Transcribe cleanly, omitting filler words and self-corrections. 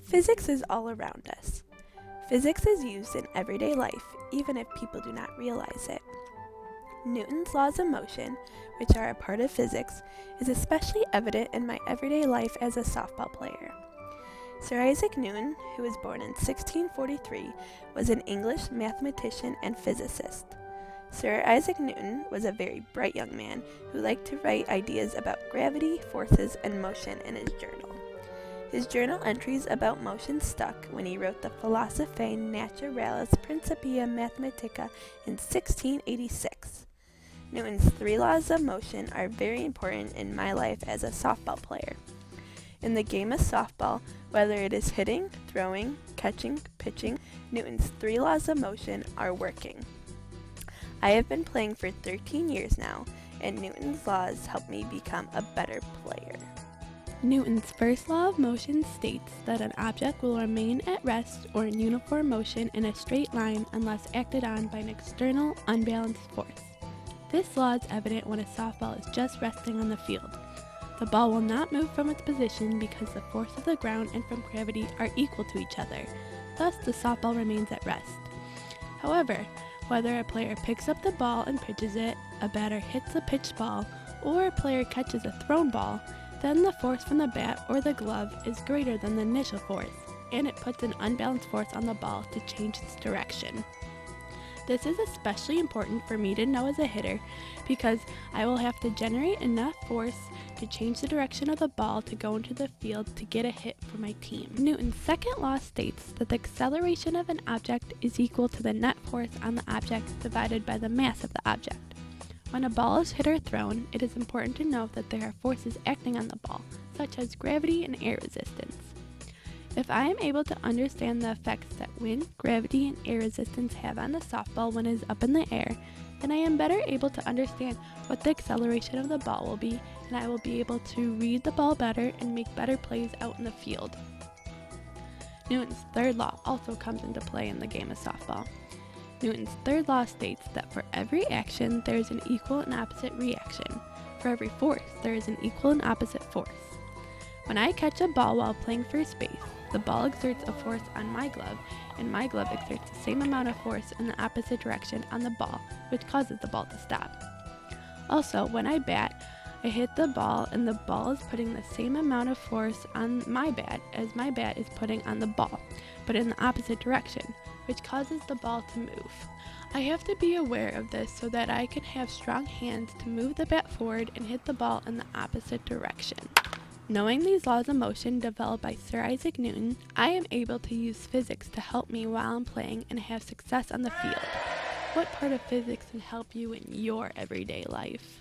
Physics is all around us. Physics is used in everyday life, even if people do not realize it. Newton's laws of motion, which are a part of physics, is especially evident in my everyday life as a softball player. Sir Isaac Newton, who was born in 1643, was an English mathematician and physicist. Sir Isaac Newton was a very bright young man who liked to write ideas about gravity, forces, and motion in his journal. His journal entries about motion stuck when he wrote the Philosophiae Naturalis Principia Mathematica in 1686. Newton's 3 laws of motion are very important in my life as a softball player. In the game of softball, whether it is hitting, throwing, catching, pitching, Newton's 3 laws of motion are working. I have been playing for 13 years now, and Newton's laws help me become a better player. Newton's first law of motion states that an object will remain at rest or in uniform motion in a straight line unless acted on by an external, unbalanced force. This law is evident when a softball is just resting on the field. The ball will not move from its position because the force of the ground and from gravity are equal to each other. Thus, the softball remains at rest. However, whether a player picks up the ball and pitches it, a batter hits a pitched ball, or a player catches a thrown ball, then the force from the bat or the glove is greater than the initial force, and it puts an unbalanced force on the ball to change its direction. This is especially important for me to know as a hitter because I will have to generate enough force to change the direction of the ball to go into the field to get a hit for my team. Newton's second law states that the acceleration of an object is equal to the net force on the object divided by the mass of the object. When a ball is hit or thrown, it is important to know that there are forces acting on the ball, such as gravity and air resistance. If I am able to understand the effects that wind, gravity, and air resistance have on the softball when it is up in the air, then I am better able to understand what the acceleration of the ball will be, and I will be able to read the ball better and make better plays out in the field. Newton's third law also comes into play in the game of softball. Newton's third law states that for every action there is an equal and opposite reaction. For every force there is an equal and opposite force. When I catch a ball while playing first base, the ball exerts a force on my glove, and my glove exerts the same amount of force in the opposite direction on the ball, which causes the ball to stop. Also, when I bat, I hit the ball and the ball is putting the same amount of force on my bat as my bat is putting on the ball, but in the opposite direction, which causes the ball to move. I have to be aware of this so that I can have strong hands to move the bat forward and hit the ball in the opposite direction. Knowing these laws of motion developed by Sir Isaac Newton, I am able to use physics to help me while I'm playing and have success on the field. What part of physics can help you in your everyday life?